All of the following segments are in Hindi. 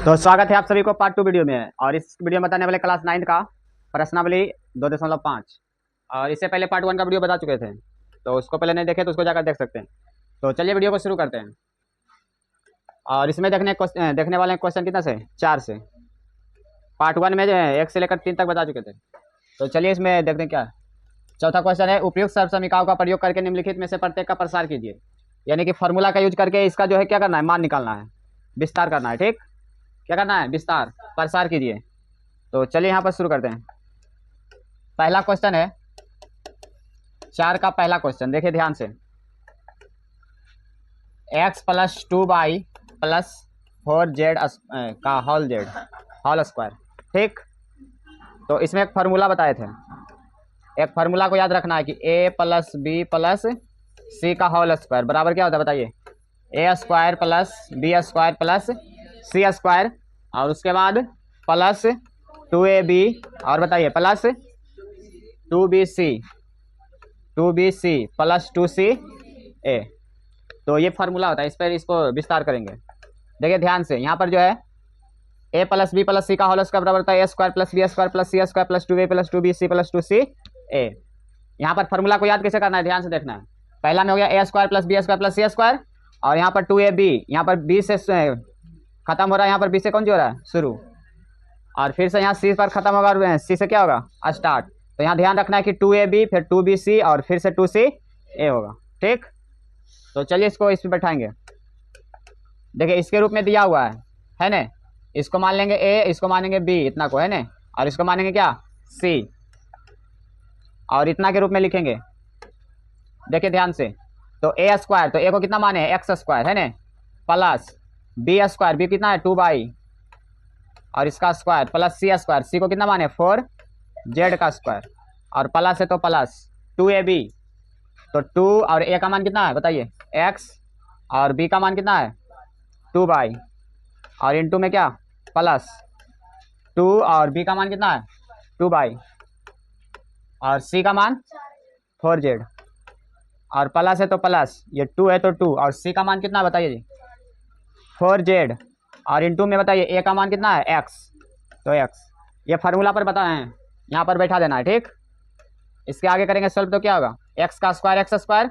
तो स्वागत है आप सभी को पार्ट 2 वीडियो में। और इस वीडियो में बताने वाले क्लास 9 का प्रश्नावली 2.5। और इससे पहले पार्ट 1 का वीडियो बता चुके थे, तो उसको पहले नहीं देखे तो उसको जाकर देख सकते हैं। तो चलिए वीडियो को शुरू करते हैं। और इसमें देखने वाले क्वेश्चन कितना से 4 से। पार्ट 1 में 1 से लेकर 3 तक बता चुके थे। तो चलिए इसमें देखते हैं क्या। चौथा क्वेश्चन है, उपयुक्त सर्व समीकरणों का प्रयोग करके निम्नलिखित में से प्रत्येक का प्रसार कीजिए। यानी कि फॉर्मूला का यूज करके इसका जो है क्या करना है, मान निकालना है, विस्तार करना है। ठीक, क्या करना है, विस्तार प्रसार कीजिए। तो चलिए यहाँ पर शुरू करते हैं। पहला क्वेश्चन है 4 का पहला क्वेश्चन, देखिए ध्यान से। x + 2y + 4z का होल स्क्वायर। ठीक, तो इसमें एक फार्मूला बताए थे। एक फार्मूला को याद रखना है कि a + b + c का होल स्क्वायर बराबर क्या होता है, बताइए, a² + b² + c²। और उसके बाद प्लस 2ab, और बताइए प्लस 2bc + 2ca। तो ये फार्मूला होता है, इस पर इसको विस्तार करेंगे। देखिए ध्यान से, यहाँ पर जो है a + b + c का होल स्क्वायर बराबर होता है a² + b² + c² + 2a + 2bc + 2ca। यहाँ पर फार्मूला को याद कैसे करना है, ध्यान से देखना है। पहला में हो गया a² + b² + c², और यहाँ पर 2ab, यहाँ पर b से खत्म हो रहा है, यहाँ पर b से कौन जो हो रहा है, शुरू। और फिर से यहाँ c पर खत्म होगा और c से क्या होगा, स्टार्ट। तो यहाँ ध्यान रखना है कि 2ab फिर 2bc और फिर से 2ca होगा। ठीक, तो चलिए इसको इस पर बैठाएंगे। देखिए इसके रूप में दिया हुआ है ना। इसको मान लेंगे a, इसको मानेंगे b, इतना को है ना, और इसको मानेंगे क्या, c, और इतना के रूप में लिखेंगे। देखिए ध्यान से, तो a², तो a को कितना माने, x² है ना, प्लस b², b कितना है 2y, और इसका स्क्वायर प्लस c², c को कितना माने 4z का स्क्वायर, और प्लस है तो प्लस 2ab, तो 2 और a का मान कितना है, बताइए x, और b का मान कितना है 2y, और इनटू में क्या प्लस 2 और b का मान कितना है 2y, और c का मान 4z, और प्लस है तो प्लस, ये 2 है तो 2, और c का मान कितना है बताइए जी 4z, और इनटू में बताइए a का मान कितना है x, तो x। ये फार्मूला पर बताए हैं, यहाँ पर बैठा देना है। ठीक, इसके आगे करेंगे सॉल्व तो क्या होगा, x² x²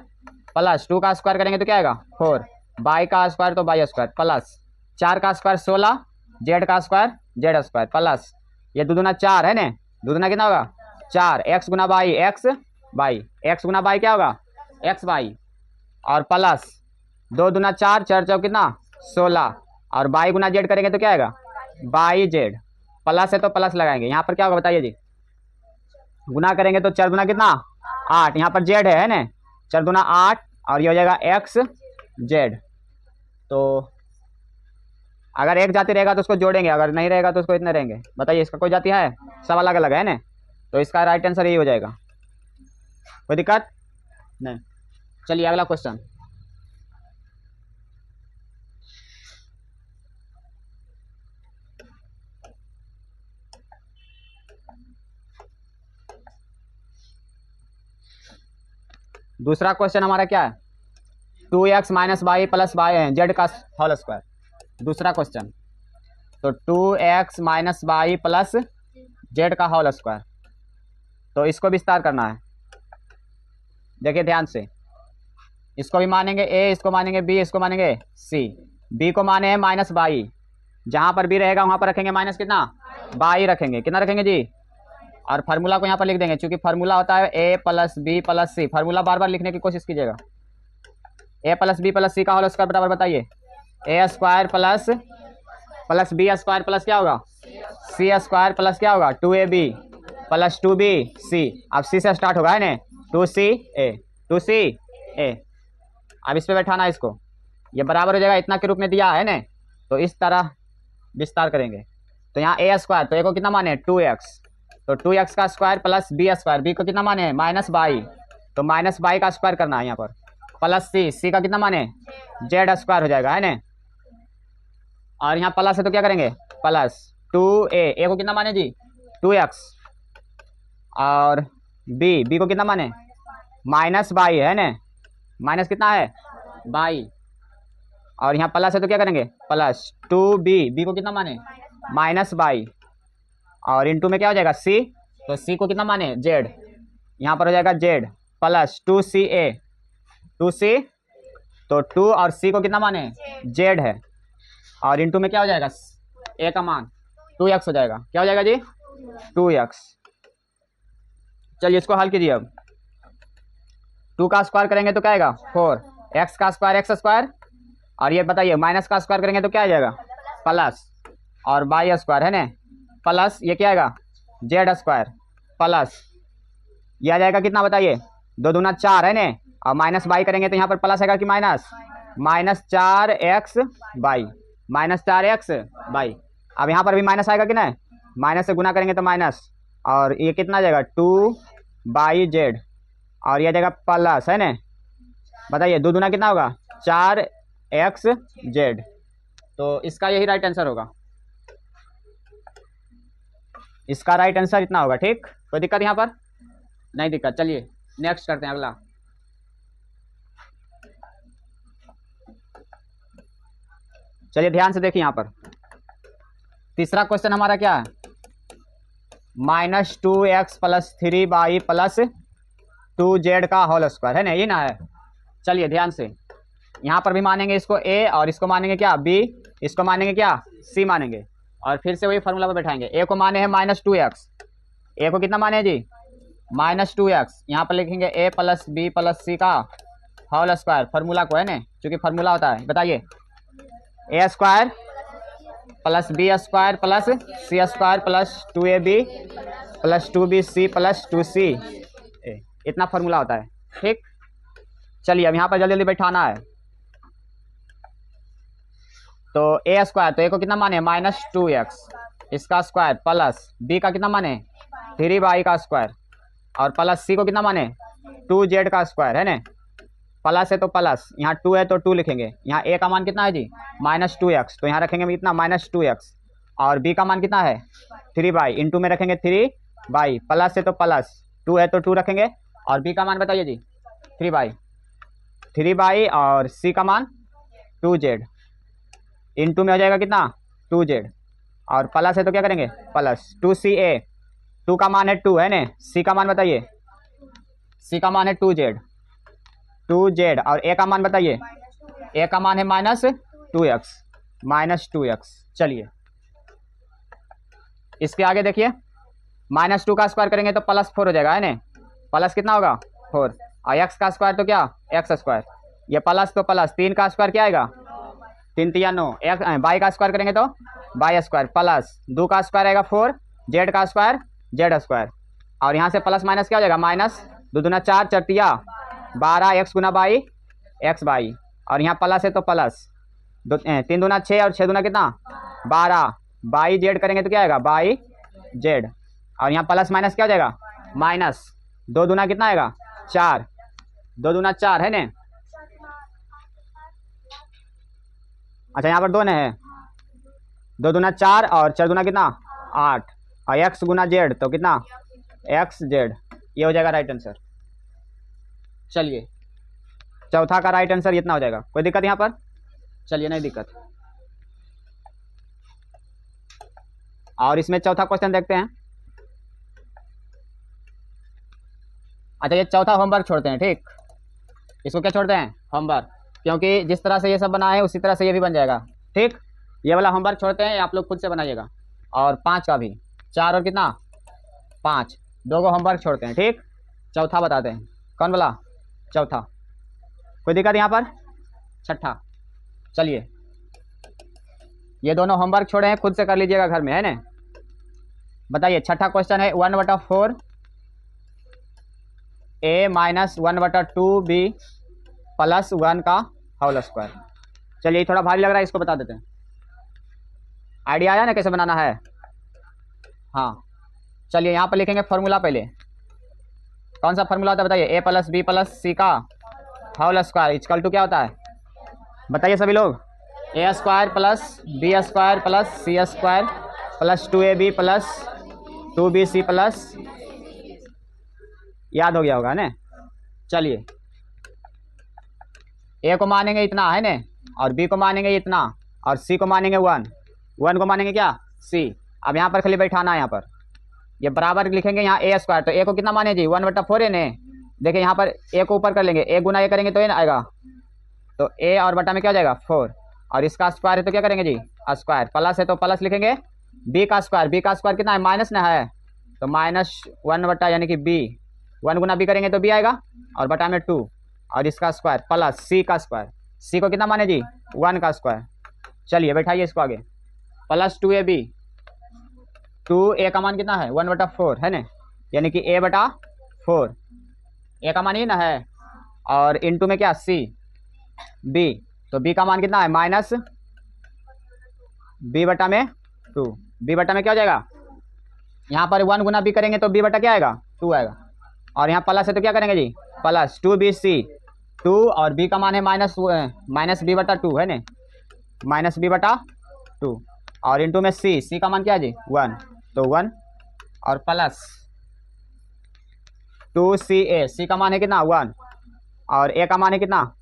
प्लस 2 का स्क्वायर करेंगे तो क्या आएगा 4, y का स्क्वायर तो y² प्लस 4 का स्क्वायर 16, z का स्क्वायर z² प्लस ये 2 दूना 4 है ना, 2 दूना कितना होगा 4, x गुना y x गुना y क्या होगा xy, और प्लस 2 दूना 4, 4 चौक कितना 16, और y गुना z करेंगे तो क्या आएगा yz, प्लस है तो प्लस लगाएंगे। यहाँ पर क्या होगा बताइए जी, गुना करेंगे तो 4 दूना कितना 8, यहाँ पर z है ना, 4 दूना 8, और ये हो जाएगा xz। तो अगर एक जाति रहेगा तो उसको जोड़ेंगे, अगर नहीं रहेगा तो उसको इतने रहेंगे। बताइए इसका कोई जाति है, सब अलग अलग है ना, तो इसका राइट आंसर यही हो जाएगा। कोई दिक्कत नहीं। चलिए अगला क्वेश्चन। दूसरा क्वेश्चन हमारा क्या है, 2x - y + y z का होल स्क्वायर। दूसरा क्वेश्चन, तो 2x - y + z का होल स्क्वायर, तो इसको विस्तार करना है। देखिए ध्यान से, इसको भी मानेंगे a, इसको मानेंगे b, इसको मानेंगे c। b को माने हैं -y, जहाँ पर b रहेगा वहाँ पर रखेंगे माइनस कितना y रखेंगे, कितना रखेंगे जी, और फार्मूला को यहाँ पर लिख देंगे, क्योंकि फार्मूला होता है a + b + c। फार्मूला बार बार लिखने की कोशिश कीजिएगा। a + b + c का होल स्क्वायर बराबर बताइए a² प्लस b² प्लस क्या होगा c² प्लस क्या होगा 2ab + 2bc। अब c से स्टार्ट होगा है ना, 2ca। अब इस पे बैठाना है इसको, ये बराबर हो जाएगा इतना के रूप में दिया है ना, तो इस तरह विस्तार करेंगे। तो यहाँ a², तो a को कितना माने 2x, तो 2x का स्क्वायर प्लस b², b को कितना माने -y, तो -y का स्क्वायर करना है यहाँ पर, प्लस c का कितना माने z² हो जाएगा है ना, और यहाँ प्लस है तो क्या करेंगे प्लस 2a को कितना माने जी 2x, और b को कितना माने -y है ना, माइनस कितना है y, और यहाँ प्लस है तो क्या करेंगे प्लस 2b, बी को कितना माने माइनस बाई, और इंटू में क्या हो जाएगा c, तो c को कितना माने z, यहाँ पर हो जाएगा z प्लस 2ca, 2c तो 2 और c को कितना माने z है, और इंटू में क्या हो जाएगा a का मान 2x हो जाएगा। क्या हो जाएगा जी 2x। चलिए इसको हल कीजिए। अब 2 का स्क्वायर करेंगे तो क्या आएगा 4, x का स्क्वायर x स्क्वायर, और ये बताइए माइनस का स्क्वायर करेंगे तो क्या आ जाएगा प्लस, और बाई स्क्वायर है ना प्लस ये क्या आएगा जेड स्क्वायर प्लस ये आ जाएगा कितना बताइए 2 दूना 4 है ना, और माइनस बाई करेंगे तो यहाँ पर प्लस आएगा कि minus, minus 4x by, minus 4x by. अब यहाँ पर भी माइनस आएगा कि नहीं, माइनस से गुना करेंगे तो माइनस, और ये कितना आ जाएगा 2/z, और ये आ जाएगा प्लस है ना, बताइए 2 दूना कितना होगा 4xz, तो इसका यही राइट आंसर होगा, इसका राइट आंसर इतना होगा। ठीक, कोई दिक्कत यहाँ पर नहीं दिक्कत। चलिए नेक्स्ट करते हैं अगला। चलिए ध्यान से देखिए यहाँ पर तीसरा क्वेश्चन हमारा क्या है -2x + 3y + 2z का होल स्क्वायर है ना, ये ना है। चलिए ध्यान से यहाँ पर भी मानेंगे इसको a, और इसको मानेंगे क्या b, इसको मानेंगे क्या c मानेंगे, और फिर से वही फार्मूला पर बैठाएंगे। a को माने हैं -2x, a को कितना माने जी -2x, यहाँ पर लिखेंगे a + b + c का होल स्क्वायर, फार्मूला को है ना, क्योंकि फार्मूला होता है। बताइए a square + b square + c square + 2ab + 2bc + 2c, इतना फार्मूला होता है। ठीक, चलिए अब यहाँ पर जल्दी जल्दी बैठाना है। तो a स्क्वायर, तो a को कितना माने -2x इसका स्क्वायर प्लस b का कितना माने 3y का स्क्वायर, और प्लस c को कितना माने 2z का स्क्वायर है ना, प्लस है तो प्लस, यहाँ 2 है तो 2 लिखेंगे। यहाँ a का मान कितना है जी -2x, तो यहाँ रखेंगे इतना -2x, और b का मान कितना है 3y, इंटू में रखेंगे 3y, प्लस है तो प्लस, 2 है तो 2 रखेंगे, और b का मान बताइए जी 3y, और c का मान 2z, इंटू में हो जाएगा कितना 2z, और प्लस है तो क्या करेंगे प्लस 2ca, 2 का मान है 2 है ना, c का मान बताइए, c का मान है 2z, और a का मान बताइए, a का मान है -2x। चलिए इसके आगे देखिए -2 का स्क्वायर करेंगे तो +4 हो जाएगा है ना, प्लस कितना होगा 4, और x का स्क्वायर तो क्या x स्क्वायर, ये प्लस तो प्लस, 3 का स्क्वायर क्या आएगा 3 3 9, बाई का स्क्वायर करेंगे तो बाई स्क्वायर प्लस 2 का स्क्वायर आएगा 4, जेड का स्क्वायर जेड स्क्वायर, और यहाँ से प्लस माइनस क्या हो जाएगा माइनस, 2 दूना 4 4 12 x Guna by x by, और यहाँ प्लस है तो प्लस 3 दूना 6, और 6 दूना कितना 12 बाई जेड करेंगे तो क्या आएगा बाई जेड, और यहाँ प्लस माइनस क्या हो जाएगा माइनस, 2 दूना कितना आएगा 4, 2 दूना 4 है ना। अच्छा यहाँ पर 2 है, 2 दूना 4 और 4 दूना कितना 8, और x गुना जेड तो कितना xz, ये हो जाएगा राइट आंसर। चलिए चौथा का राइट आंसर इतना हो जाएगा। कोई दिक्कत यहाँ पर? चलिए नहीं दिक्कत। और इसमें चौथा क्वेश्चन देखते हैं। अच्छा ये चौथा होमवर्क छोड़ते हैं, ठीक, इसको क्या छोड़ते हैं होमवर्क, क्योंकि जिस तरह से ये सब बना है उसी तरह से ये भी बन जाएगा। ठीक, ये वाला होमवर्क छोड़ते हैं, आप लोग खुद से बनाइएगा, और 5 का भी, 4 और कितना 5, 2 को होमवर्क छोड़ते हैं। ठीक, चौथा बताते हैं, कौन वाला चौथा, कोई दिक्कत यहाँ पर? छठा, चलिए ये दोनों होमवर्क छोड़े हैं, खुद से कर लीजिएगा घर में, है ना। बताइए छठा क्वेश्चन है 1/4 a - 1/2 b + 1 का होल स्क्वायर। चलिए थोड़ा भारी लग रहा है, इसको बता देते हैं। आइडिया आया ना कैसे बनाना है? हाँ चलिए यहाँ पर लिखेंगे फॉर्मूला। पहले कौन सा फॉर्मूला होता है बताइए, a + b + c का होल स्क्वायर इक्वल टू क्या होता है बताइए सभी लोग, a² + b² + c² + 2ab + 2bc + याद हो गया होगा ना। चलिए a को मानेंगे इतना है ना, और बी को मानेंगे इतना और सी को मानेंगे 1, 1 को मानेंगे क्या सी। अब यहाँ पर खाली बैठाना है, यहाँ पर ये बराबर लिखेंगे यहाँ ए स्क्वायर, तो ए को कितना माने जी 1/4 है ने। देखिए यहाँ पर ए को ऊपर कर लेंगे, ए गुना ए करेंगे तो ये ना आएगा, तो ए और बटा में क्या हो जाएगा 4, और इसका स्क्वायर है तो क्या करेंगे जी स्क्वायर, प्लस है तो प्लस लिखेंगे, बी का स्क्वायर कितना है माइनस ना है, तो -1 यानी कि बी, 1 गुना बी करेंगे तो बी आएगा और बटा में 2, और इसका स्क्वायर प्लस सी का स्क्वायर, सी को कितना माने जी 1 का स्क्वायर। चलिए बैठाइए इसको आगे, प्लस 2ab, 2a का मान कितना है 1/4 है ना, यानी कि a/4, ए का मान ही ना है, और इनटू में क्या सी बी, तो बी का मान कितना है माइनस b/2, b/में क्या हो जाएगा, यहाँ पर 1 गुना बी करेंगे तो b/, क्या आएगा 2 आएगा, और यहाँ प्लस है तो क्या करेंगे जी प्लस 2bc, 2 और b का मान है माइनस b/2 है ना, माइनस b/2, और इनटू में c का मान क्या है जी 1, तो 1 और प्लस 2ca, c का मान है कितना 1 और a का मान है कितना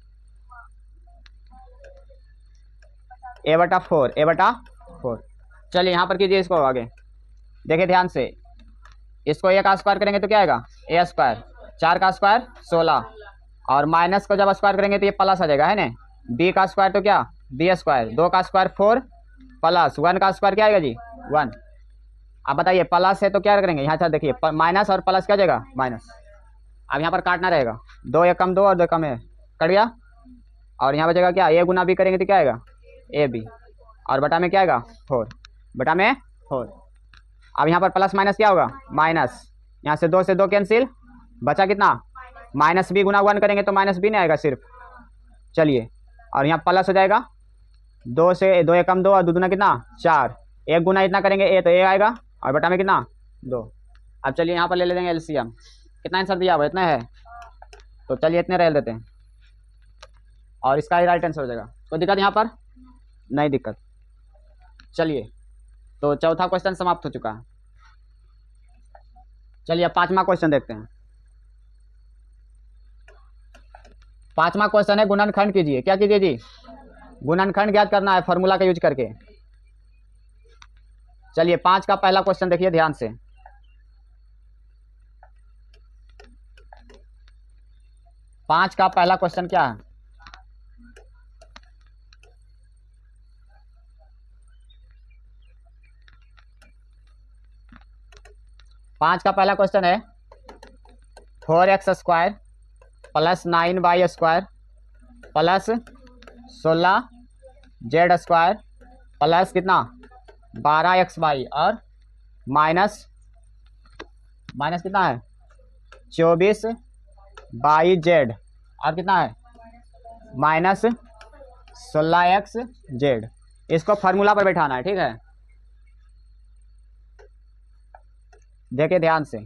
a/4। चलिए यहाँ पर कीजिए इसको आगे, देखिए ध्यान से, इसको a का स्क्वायर करेंगे तो क्या आएगा a स्क्वायर, 4 का स्क्वायर 16, और माइनस को जब स्क्वायर करेंगे तो ये प्लस आ जाएगा है ना, b का स्क्वायर तो क्या b स्क्वायर, 2 का स्क्वायर 4 प्लस 1 का स्क्वायर क्या आएगा जी 1। अब बताइए प्लस है तो क्या करेंगे यहाँ से, देखिए माइनस और प्लस क्या हो जाएगा माइनस, अब यहाँ पर काटना रहेगा, 2 एक कम 2 और 2 कम है कट गया, और यहाँ बचेगा क्या, a गुना b करेंगे तो क्या आएगा ab, और बटा में क्या आएगा 4, बटा में 4। अब यहाँ पर प्लस माइनस क्या होगा माइनस, यहाँ से 2 से 2 कैंसिल, बचा कितना माइनस b गुना 1 करेंगे तो माइनस b नहीं आएगा सिर्फ। चलिए और यहाँ प्लस हो जाएगा, 2 से 2 एक कम 2 और 2 दूना कितना 4, 1 गुना इतना करेंगे a तो a आएगा, और बटा में कितना 2। अब चलिए यहाँ पर ले लेंगे एलसीएम, कितना आंसर दिया हुआ इतना है, तो चलिए इतने रह देते हैं, और इसका ही राइट आंसर हो जाएगा। कोई दिक्कत यहाँ पर नहीं दिक्कत। चलिए तो चौथा क्वेश्चन समाप्त हो चुका है। चलिए अब 5वां क्वेश्चन देखते हैं। 5वां क्वेश्चन है गुणनखंड कीजिए। क्या कीजिए जी गुणनखंड ज्ञात करना है फॉर्मूला का यूज करके। चलिए 5 का पहला क्वेश्चन देखिए ध्यान से। पांच का पहला क्वेश्चन क्या है, पांच का पहला क्वेश्चन है 4x² plus 9y² plus 16z² plus कितना 12xy और माइनस कितना है 24y/z और कितना है माइनस 16xz। इसको फार्मूला पर बैठाना है, ठीक है। देखिए ध्यान से,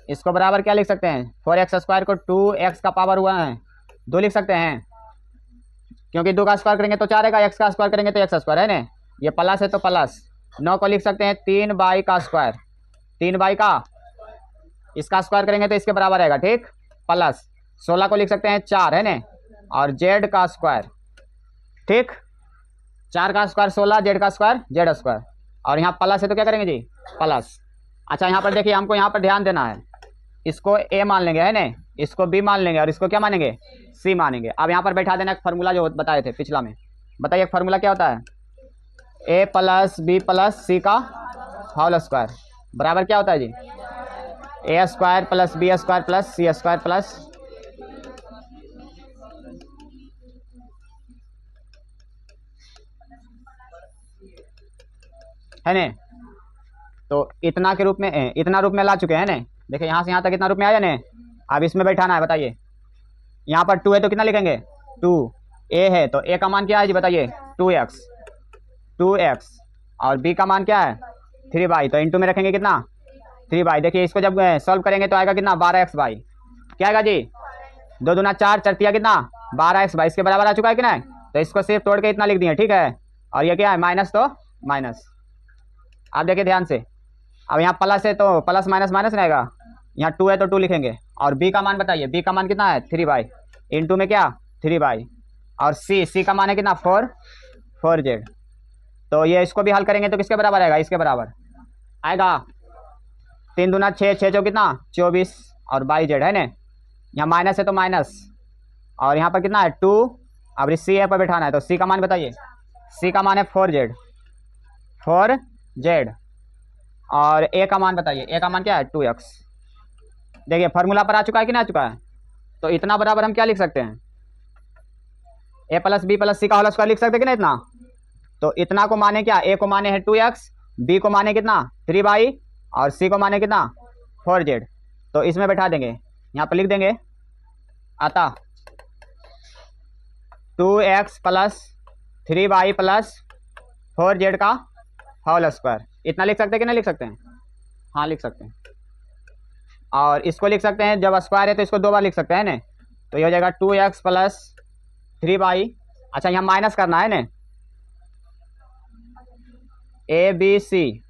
इसको बराबर क्या लिख सकते हैं 4x² को 2x का पावर हुआ है 2 लिख सकते हैं, क्योंकि 2 का स्क्वायर करेंगे तो 4 आएगा, x का स्क्वायर करेंगे तो x² है ना, ये प्लस है तो प्लस 9 को लिख सकते हैं 3y का स्क्वायर, 3y का इसका स्क्वायर करेंगे तो इसके बराबर आएगा, ठीक, प्लस 16 को लिख सकते हैं 4 है ना, और z का स्क्वायर, ठीक, 4 का स्क्वायर 16, z का स्क्वायर z², और यहाँ प्लस है तो क्या करेंगे जी प्लस। अच्छा यहाँ पर देखिए हमको यहाँ पर ध्यान देना है, इसको a मान लेंगे है ना, इसको b मान लेंगे और इसको क्या मानेंगे c मानेंगे। अब यहाँ पर बैठा देना एक फार्मूला जो बताए थे पिछला में, बताइए फार्मूला क्या होता है a + b + c का होल स्क्वायर बराबर क्या होता है जी a² + b² + c² प्लस है ना, तो इतना के रूप में इतना रूप में ला चुके हैं ना। देखिए यहाँ से यहाँ तक इतना रूप में आया ना, अब इसमें बैठाना है। बताइए यहाँ पर 2 है तो कितना लिखेंगे 2, a है तो a का मान क्या है जी बताइए 2x और b का मान क्या है 3y, तो इंटू में रखेंगे कितना 3y। देखिए इसको जब सॉल्व करेंगे तो आएगा कितना 12xy, क्या आएगा जी 2 दूना 4 चरतिया कितना 12xy, इसके बराबर आ चुका है कि नहीं, तो इसको सिर्फ तोड़ के इतना लिख दिए, ठीक है। और ये क्या है माइनस, तो माइनस। आप देखिए ध्यान से, अब यहाँ प्लस है तो प्लस माइनस माइनस रहेगा, यहाँ 2 है तो 2 लिखेंगे, और b का मान बताइए, b का मान कितना है 3y, इंटू में क्या 3y, और सी का मान है कितना 4 जेड। तो ये इसको भी हल करेंगे तो किसके बराबर आएगा, इसके बराबर आएगा। 3 दूना 6, 6 चौ कितना 24 और 22 जेड है ना। यहाँ माइनस है तो माइनस, और यहाँ पर कितना है 2। अब इस सी ए पर बैठाना है, तो सी का मान बताइए। सी का मान है 4 जेड। और ए का मान बताइए, ए का मान क्या है 2x। देखिए फार्मूला पर आ चुका है कि नहीं आ चुका है। तो इतना बराबर हम क्या लिख सकते हैं, ए प्लस बी प्लस सी का होल स्क्वायर लिख सकते हैं कि नहीं इतना। तो इतना को माने क्या, ए को माने है 2x, बी को माने कितना 3y, और सी को माने कितना 4z। तो इसमें बैठा देंगे, यहाँ पर लिख देंगे अतः 2x plus 3y plus 4z का होल स्क्वायर। इतना लिख सकते हैं कि नहीं लिख सकते हैं, हाँ लिख सकते हैं। और इसको लिख सकते हैं, जब स्क्वायर है तो इसको 2 बार लिख सकते हैं ना। तो ये हो जाएगा 2x प्लस 3y। अच्छा यहाँ माइनस करना है ना, ए बी सी।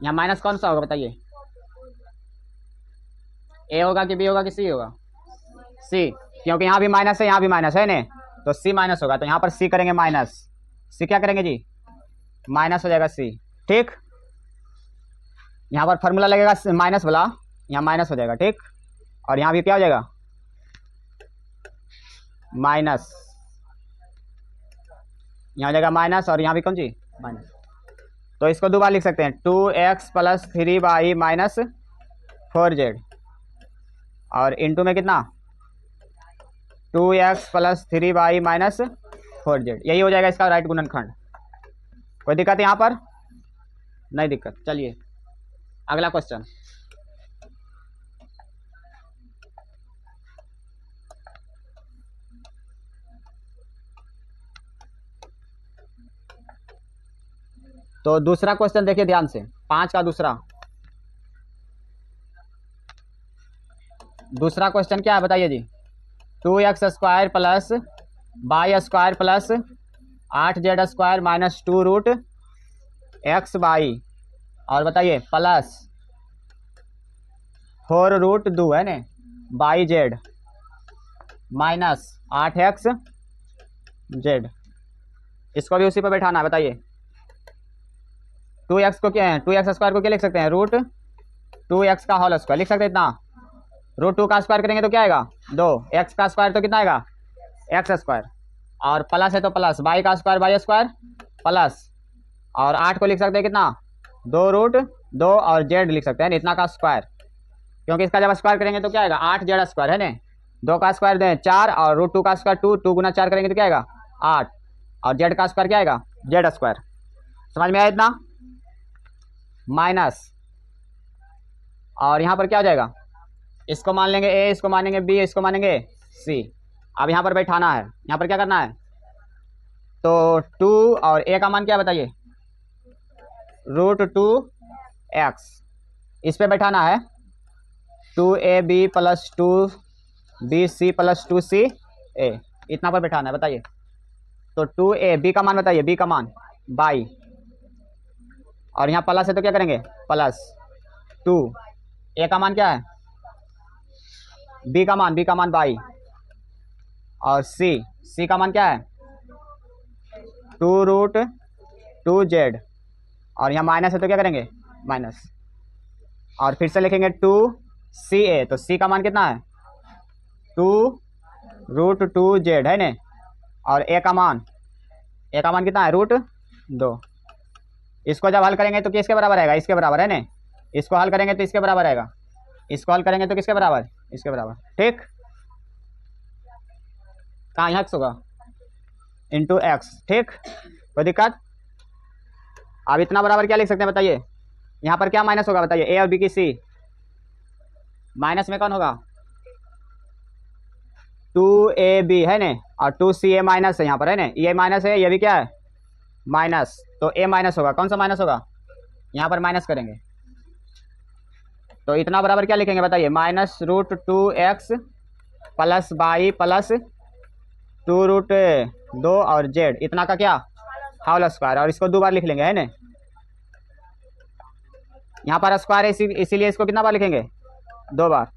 यहाँ माइनस कौन सा होगा बताइए, ए होगा कि बी होगा कि सी होगा, सी, क्योंकि यहाँ भी माइनस है यहाँ भी माइनस है ना। तो सी माइनस होगा, तो यहाँ पर सी करेंगे माइनस। सी क्या करेंगे जी, माइनस हो जाएगा सी। ठीक, यहाँ पर फार्मूला लगेगा माइनस वाला, यहाँ माइनस हो जाएगा। ठीक, और यहाँ भी क्या हो जाएगा माइनस, यहाँ हो जाएगा माइनस, और यहाँ भी कौन सी माइनस। तो इसको 2 बार लिख सकते हैं, 2x plus 3y minus 4z, और इंटू में कितना 2x plus 3y minus 4z। यही हो जाएगा इसका राइट गुणनखंड। कोई दिक्कत यहाँ पर, नहीं दिक्कत। चलिए अगला क्वेश्चन। तो दूसरा क्वेश्चन देखिए ध्यान से, 5 का दूसरा क्वेश्चन क्या है बताइए जी। 2x square plus y square plus 8z square minus 2 root x y, और बताइए प्लस 4 रूट 2 है ना by Z minus 8x Z. इसको भी उसी पर बैठाना है। बताइए 2x को क्या है, 2x स्क्वायर को क्या लिख सकते हैं, रूट 2x का होल स्क्वायर लिख सकते हैं इतना। रूट 2 का स्क्वायर करेंगे तो क्या आएगा 2, x का स्क्वायर तो कितना आएगा एक्स स्क्वायर, और प्लस है तो प्लस y का स्क्वायर वाई स्क्वायर प्लस, और 8 को लिख सकते हैं कितना 2 रूट 2, और z लिख सकते हैं इतना का स्क्वायर, क्योंकि इसका जब स्क्वायर करेंगे तो क्या आएगा 8z स्क्वायर है ना। 2 का स्क्वायर दें 4, और रूट 2 का स्क्वायर 2, 2 गुना 4 करेंगे तो क्या आएगा 8, और z का स्क्वायर क्या आएगा z स्क्वायर। समझ में आया इतना, माइनस, और यहाँ पर क्या हो जाएगा, इसको मान लेंगे a, इसको मानेंगे b, इसको मानेंगे c। अब यहाँ पर बैठाना है, यहाँ पर क्या करना है, तो 2 और a का मान क्या बताइए रूट 2x, इस पे बैठाना है 2ab plus 2bc plus 2ca, इतना पर बैठाना है। बताइए तो 2a, b का मान बताइए, b का मान बाई, और यहाँ प्लस है तो क्या करेंगे प्लस 2, a का मान क्या है b का मान बाई, और c का मान क्या है 2 रूट 2z, और यहाँ माइनस है तो क्या करेंगे माइनस, और फिर से लिखेंगे 2ca। तो c का मान कितना है 2 रूट 2z है ना, और a का मान कितना है रूट 2। इसको जब हल करेंगे तो किसके बराबर आएगा, इसके बराबर है ना। इसको हल करेंगे तो इसके बराबर आएगा, इसको हल करेंगे तो किसके बराबर, इसके बराबर। ठीक, कहाँ यहाँ x होगा इंटू एक्स। ठीक, कोई दिक्कत। अब इतना बराबर क्या लिख सकते हैं बताइए, यहाँ पर क्या माइनस होगा बताइए, ए और बी की सी, माइनस में कौन होगा 2ab है ना, और 2ca माइनस है यहाँ पर है ना, ये माइनस है ये भी क्या है माइनस, तो a माइनस होगा। कौन सा माइनस होगा, यहाँ पर माइनस करेंगे। तो इतना बराबर क्या लिखेंगे बताइए, minus root 2x plus y plus 2 root 2 और z, इतना का क्या होल स्क्वायर, और इसको 2 बार लिख लेंगे है ना। यहाँ पर स्क्वायर है इसीलिए इसको कितना बार लिखेंगे 2 बार।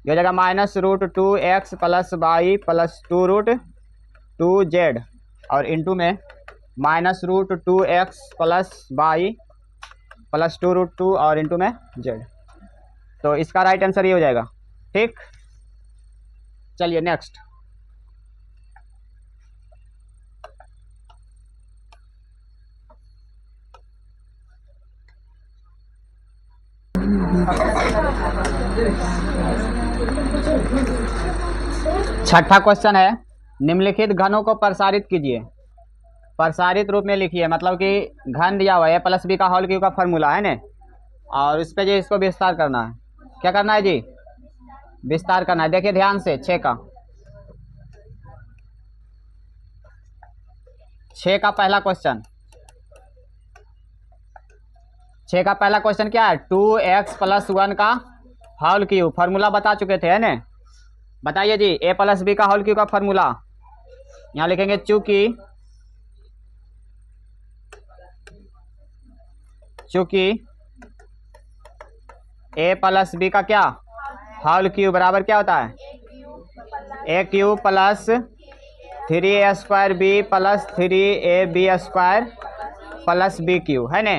ये हो जाएगा -√2x + y + 2√2z और इंटू में -√2x + y + 2√2 और इंटू में z। तो इसका राइट आंसर ये हो जाएगा। ठीक, चलिए नेक्स्ट। छठा क्वेश्चन है, निम्नलिखित घनों को प्रसारित कीजिए। प्रसारित रूप में लिखिए, मतलब कि घन दिया हुआ है a + b का होल क्यूब का फॉर्मूला है ना, और इस पे जी इसको विस्तार करना है। क्या करना है जी? विस्तार करना है। देखिए ध्यान से, 6 का पहला क्वेश्चन। 6 का पहला क्वेश्चन क्या है? 2x + 1 का होल क्यूब, फॉर्मूला बता चुके थे है ना। बताइए जी, a + b का होल क्यूब का फॉर्मूला यहाँ लिखेंगे, चूंकि a + b का क्या होल क्यूब बराबर क्या होता है? a³ + 3a² b + 3ab² + b³ है ना।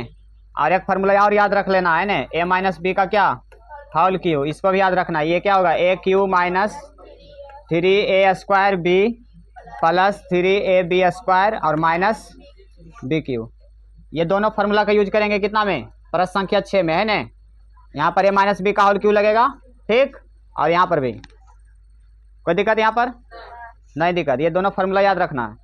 और एक फार्मूला और याद रख लेना है ना, a - b का क्या होल क्यूब, इसको भी याद रखना है। ये क्या होगा? a³ - 3a² b + 3ab² और -b³। ये दोनों फार्मूला का यूज करेंगे कितना में? प्रश्न संख्या 6 में है ना। यहाँ पर a - b का होल क्यूब लगेगा, ठीक, और यहाँ पर भी कोई दिक्कत यहाँ पर नहीं दिक्कत। ये दोनों फार्मूला याद रखना है।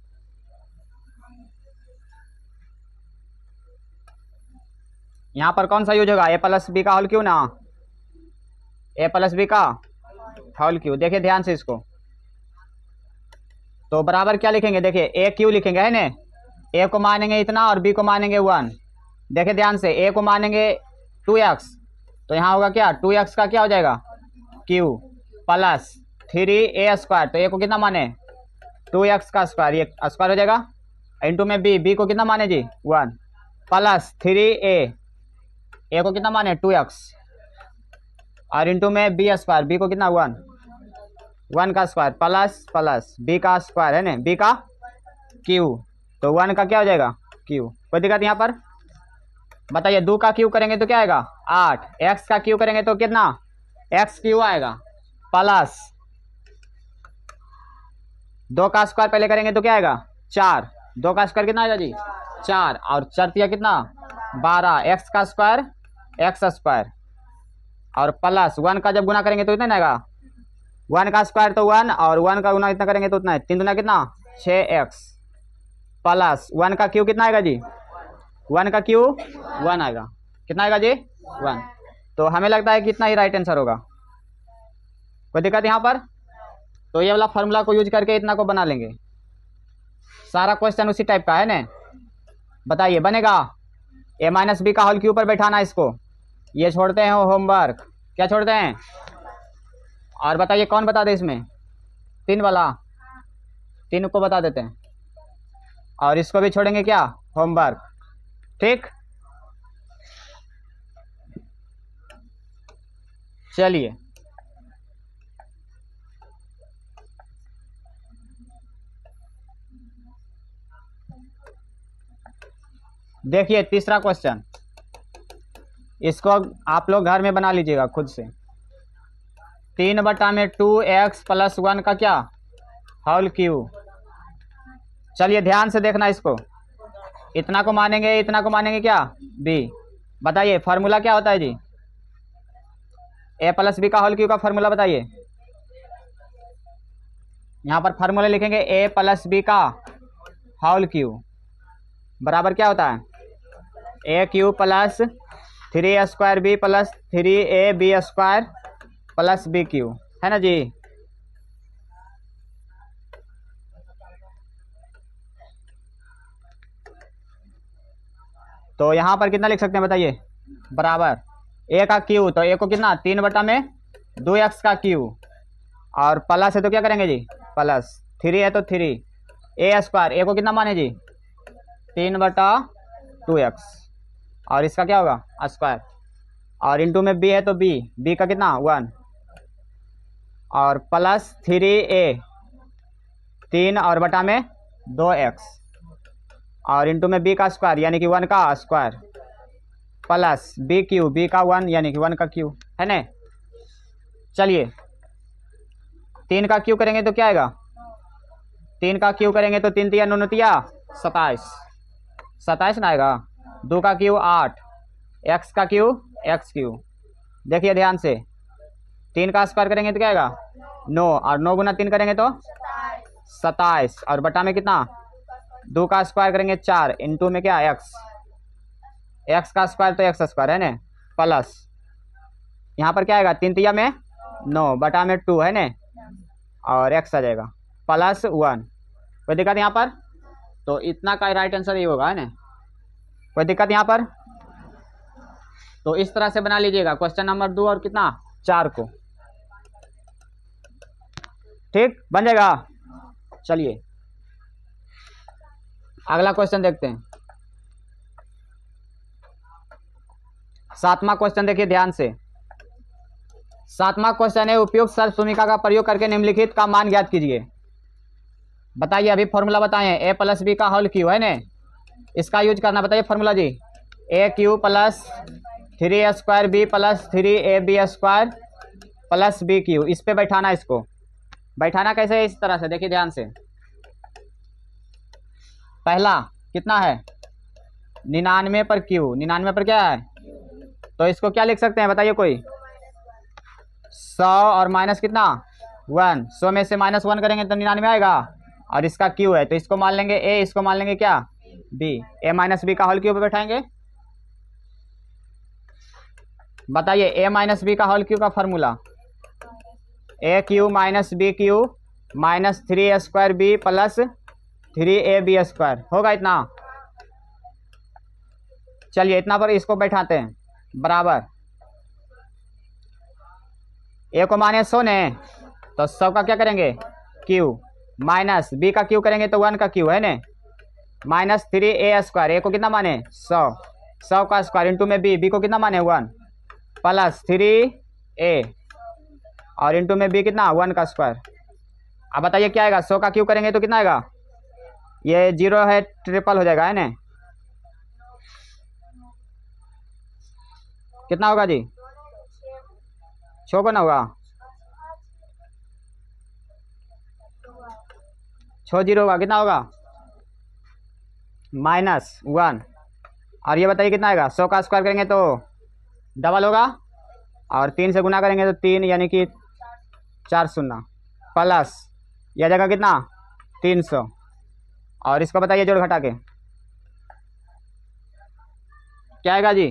यहाँ पर कौन सा यूज होगा? a + b का होल क्यूब ना, a + b का होल क्यूब। देखिए ध्यान से इसको, तो बराबर क्या लिखेंगे? देखिए a³ लिखेंगे है ना, a को मानेंगे इतना और b को मानेंगे 1। देखिए ध्यान से, a को मानेंगे 2x, तो यहाँ होगा क्या? 2x का क्या हो जाएगा? क्यूब + 3a², तो a को कितना माने? 2x का स्क्वायर, ये स्क्वायर हो जाएगा। इंटू में b को कितना माने जी? 1 + 3a को कितना माने? 2x और इंटू में b² b को कितना? 1 का स्क्वायर प्लस b का स्क्वायर है ना, b का क्यूब, तो 1 का क्या हो जाएगा? क्यूब। कोई दिक्कत यहाँ पर? बताइए, 2 का क्यूब करेंगे तो क्या आएगा? 8। x का क्यूब करेंगे तो कितना? x³ आएगा प्लस 2 का स्क्वायर पहले करेंगे तो क्या आएगा? 4। 2 का स्क्वायर कितना आएगा जी? 4 और 4 कितना? 12। x का स्क्वायर x² और प्लस 1 का जब गुना करेंगे तो कितना आएगा? 1 का स्क्वायर तो 1 और 1 का गुना इतना करेंगे तो उतना है। 3 दूना कितना? 6x प्लस 1 का क्यूब कितना आएगा जी? 1 का क्यूब 1 आएगा। कितना आएगा जी? 1। तो हमें लगता है कि इतना ही राइट आंसर होगा। कोई दिक्कत यहाँ पर? तो ये वाला फार्मूला को यूज करके इतना को बना लेंगे। सारा क्वेश्चन उसी टाइप का है ना। बताइए बनेगा? a - b का होल क्यूब पर बैठाना इसको। ये छोड़ते हैं होमवर्क, क्या छोड़ते हैं? और बताइए कौन बता दे इसमें? 3 वाला, 3 को बता देते हैं और इसको भी छोड़ेंगे क्या? होमवर्क, ठीक। चलिए देखिए तीसरा क्वेश्चन, इसको आप लोग घर में बना लीजिएगा खुद से। 3/2x + 1 का क्या होल क्यूब। चलिए ध्यान से देखना इसको, इतना को मानेंगे, इतना को मानेंगे क्या? b। बताइए फार्मूला क्या होता है जी? a + b का होल क्यूब का फार्मूला बताइए। यहाँ पर फार्मूला लिखेंगे a + b का होल क्यूब बराबर क्या होता है? a³ + 3a² b + 3ab² + b³ है ना जी। तो यहाँ पर कितना लिख सकते हैं बताइए? बराबर a का क्यूब, तो a को कितना? 3/2x का क्यूब और प्लस है तो क्या करेंगे जी? प्लस 3 है तो 3a², a को कितना माने जी? 3/2x और इसका क्या होगा? स्क्वायर और इंटू में b है तो b का कितना? 1 और प्लस 3a 3 और बटा में 2x और इंटू में b का स्क्वायर यानी कि 1 का square plus b Q b का 1 यानी कि 1 का क्यू है ना। चलिए 3 का क्यू करेंगे तो क्या आएगा, 3 का क्यू करेंगे तो 3 तिया 9 तिया 27 ना आएगा। 2 का क्यू 8, x का क्यू x क्यू। देखिए ध्यान से 3 का स्क्वायर करेंगे तो क्या आएगा 9 और 9 गुना 3 करेंगे तो 27 और बटा में कितना 2 का स्क्वायर करेंगे 4 इंटू में क्या x का स्क्वायर तो x स्क्वायर है ना प्लस यहाँ पर क्या आएगा 3 तिया में 9 बटा में 2 है ना और x आ जाएगा प्लस 1। कोई दिक्कत यहाँ पर, तो इतना का राइट आंसर ये होगा है ना। कोई दिक्कत यहाँ पर, तो इस तरह से बना लीजिएगा क्वेश्चन नंबर 2 और कितना 4 को, ठीक बन जाएगा। चलिए अगला क्वेश्चन देखते हैं। 7वां क्वेश्चन देखिए ध्यान से। 7वां क्वेश्चन है उपयुक्त शर्त भूमिका का प्रयोग करके निम्नलिखित का मान ज्ञात कीजिए। बताइए अभी फॉर्मूला बताएं a प्लस बी का होल क्यू है ना, इसका यूज करना। बताइए फॉर्मूला जी, a cube plus 3a square b plus 3ab square plus b cube. इस पे बैठाना, इसको बैठाना कैसे है, इस तरह से देखिए ध्यान से। पहला कितना है 99 पर क्यू, 99 पर क्या है, तो इसको क्या लिख सकते हैं बताइए कोई 100 और माइनस कितना 1, 100 में से माइनस 1 करेंगे तो 99 आएगा और इसका क्यू है तो इसको मान लेंगे a, इसको मान लेंगे क्या b, a माइनस बी का होल क्यू पे बैठाएंगे। बताइए a माइनस बी का होल क्यू का formula a cube minus b cube minus 3a square b plus 3ab square होगा इतना। चलिए इतना पर इसको बैठाते हैं बराबर a को माने 100 ने तो 100 का क्या करेंगे q माइनस b का q करेंगे तो 1 का q है ने माइनस 3a स्क्वायर, a को कितना माने 100 का स्क्वायर इंटू में b को कितना माने 1 प्लस 3a और इंटू में b कितना 1 का स्क्वायर। अब बताइए क्या आएगा 100 का q करेंगे तो कितना आएगा, ये 0 है ट्रिपल हो जाएगा है ना, कितना होगा जी 6 को ना होगा 6 0 होगा, कितना होगा -1 और ये बताइए कितना आएगा 100 का स्क्वायर करेंगे तो डबल होगा और 3 से गुना करेंगे तो 3 यानी कि 4 0 प्लस यह जगह कितना 300 और इसको बताइए जोड़ घटा के क्या आएगा जी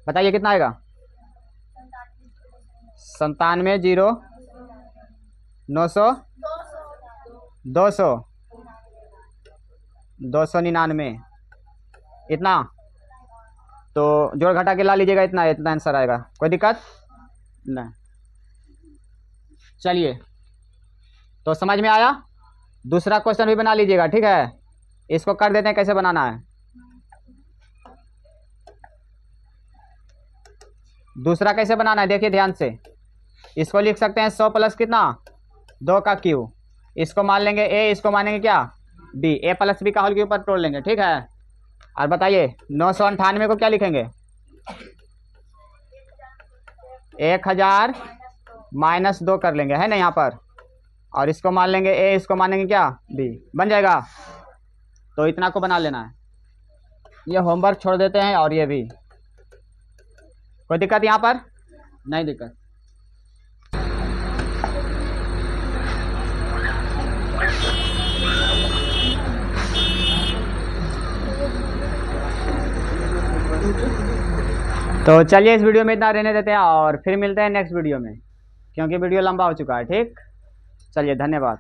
बताइए कितना आएगा 97 0 900 200 299 इतना, तो जोड़ घटा के ला लीजिएगा इतना आंसर आएगा, कोई दिक्कत नहीं। चलिए तो समझ में आया, दूसरा क्वेश्चन भी बना लीजिएगा ठीक है, इसको कर देते हैं कैसे बनाना है। दूसरा कैसे बनाना है देखिए ध्यान से, इसको लिख सकते हैं 100 प्लस कितना 2 का क्यू, इसको मान लेंगे a, इसको मानेंगे क्या b, a प्लस बी का होल क्यू पर तोड़ लेंगे ठीक है। और बताइए 998 को क्या लिखेंगे 1000 माइनस 2 कर लेंगे है ना यहाँ पर, और इसको मान लेंगे a, इसको मानेंगे क्या b, बन जाएगा। तो इतना को बना लेना है, ये होमवर्क छोड़ देते हैं और ये भी, कोई दिक्कत यहाँ पर नहीं दिक्कत। तो चलिए इस वीडियो में इतना रहने देते हैं और फिर मिलते हैं नेक्स्ट वीडियो में, क्योंकि वीडियो लंबा हो चुका है ठीक। चलिए धन्यवाद।